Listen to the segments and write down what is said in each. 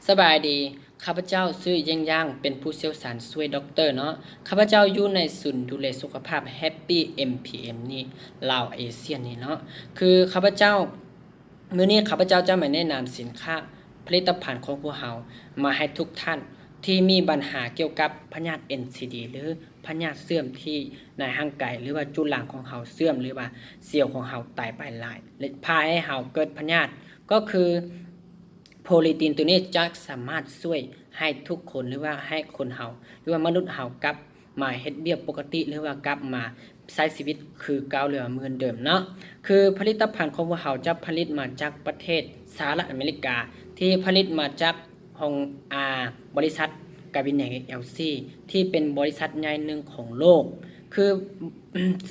สบายดีข้าพเจ้าชื่อย่างเป็นผู้เชี่ยวชาญช่วยด็อกเตอร์เนาะข้าพเจ้าอยู่ในศูนย์ดูแลสุขภาพ Happy MPM นี่ลาวเอเชียนี่เนาะคือข้าพเจ้ามื้อนี้ข้าพเจ้าจะมาแนะนำสินค้าผลิตภัณฑ์ของพวกเรามาให้ทุกท่านที่มีปัญหาเกี่ยวกับพยาธิ NCD หรือพยาธิเสื่อมที่ในร่างกายหรือว่าจุดหลังของเราเสื่อมหรือว่าเซลล์ของเราตายไปหลายและพาให้เราเกิดพยาธิก็คือโพลีตีนตัวนี้จะสามารถช่วยให้ทุกคนหรือว่าให้คนเฮาหรือว่ามนุษย์เฮากลับมาเฮ็ดเวียกปกติหรือว่ากลับมาใช้ชีวิตคือเก่าหรือเหมือนเดิมเนาะคือผลิตภัณฑ์ของพวกเฮาจะผลิตมาจากประเทศสหรัฐอเมริกาที่ผลิตมาจากของบริษัทกาบิเนต LC ที่เป็นบริษัทใหญ่หนึ่งของโลกคือ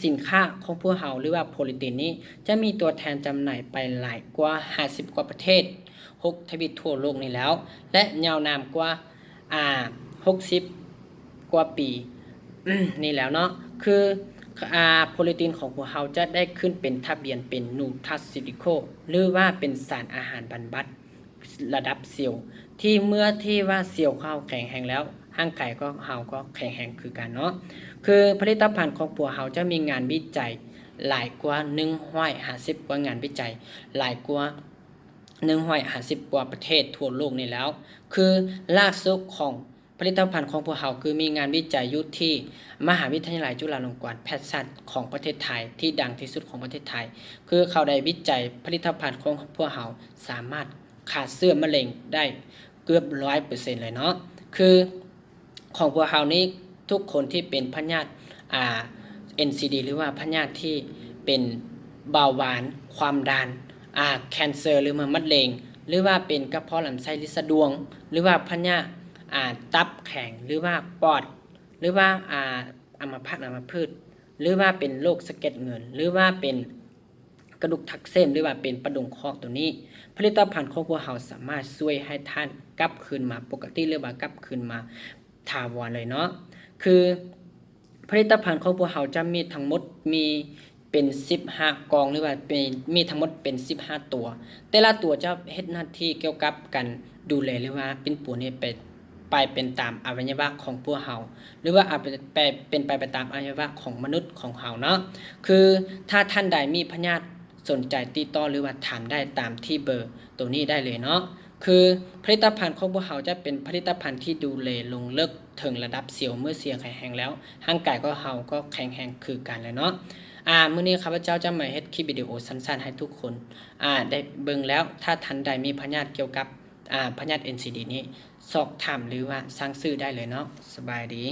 สินค้าของพวกเฮาหรือว่าโพลิตีนนี้จะมีตัวแทนจำหน่ายไปหลายกว่า50กว่าประเทศ6ทวีปทั่วโลกนี่แล้วและยาวนานกว่า60กว่าปีนี่แล้วเนาะคือโพลิตีนของพวกเฮาจะได้ขึ้นเป็นทะเบียนเป็นนูทราซิติโคหรือว่าเป็นสารอาหารบำบัดระดับเซลล์ที่เมื่อที่ว่าเซลล์เข้าแข็งแรงแล้วร่างกายก็เฮาก็แข็งแรงคือกันเนาะคือผลิตภัณฑ์ของพวกเฮาจะมีงานวิจัยหลายกว่า150กว่างานวิจัยหลายกว่า150กว่าประเทศทั่วโลกนี่แล้วคือล่าสุดของผลิตภัณฑ์ของพวกเราคือมีงานวิจัยอยู่ที่มหาวิทยาลัยจุฬาลงกรณ์แพทยศาสตร์ของประเทศไทยที่ดังที่สุดของประเทศไทยคือเขาได้วิจัยผลิตภัณฑ์ของพวกเราสามารถฆ่าเชื้อมะเร็งได้เกือบ 100% เลยเนาะคือของพวกเรานี้ทุกคนที่เป็นพยาธิNCD หรือว่าพยาธิที่เป็นเบาหวานความดันแคนเซอร์หรือมะเร็งหรือว่าเป็นกระเพาะลำไส้ลิสะดวงหรือว่าพยาธิตับแข็งหรือว่าปอดหรือว่าอัมพฤกษ์หรือว่าเป็นโรคสะเก็ดเงินหรือว่าเป็นกระดูกทับเส้นหรือว่าเป็นประดุงคอกตัวนี้ผลิตภัณฑ์ของพวกเราสามารถช่วยให้ท่านกลับคืนมาปกติหรือว่ากลับคืนมาถาวรเลยเนาะคือผลิตภัณฑ์ของพวกเราจะมีทั้งหมดมีเป็น15กองหรือว่ามีทั้งหมดเป็น15ตัวแต่ละตัวจะเฮ็ดหน้าที่เกี่ยวกับการดูแลหรือว่าเป็นปูนี่เป็นตามอวัยวะของพวกเราหรือว่าอาจเป็นไปตามอวัยวะของมนุษย์ของเราเนาะคือถ้าท่านใดมีพยาธิสนใจติดต่อหรือว่าถามได้ตามที่เบอร์ตัวนี้ได้เลยเนาะคือผลิตภัณฑ์ของพวกเราจะเป็นผลิตภัณฑ์ที่ดูแลลงลึกถึงระดับเซลล์เมื่อเซลล์แข็งแรงแล้วร่างกายก็เฮาก็แข็งแรงคือกันเลยเนาะมื้อนี้ข้าพเจ้าจะมาเฮ็ดคลิปวิดีโอสั้นๆให้ทุกคนได้เบิ่งแล้วถ้าท่านใดมีพยาธิเกี่ยวกับพยาธิ NCD นี้สอบถามหรือว่าสั่งซื้อได้เลยเนาะสบายดี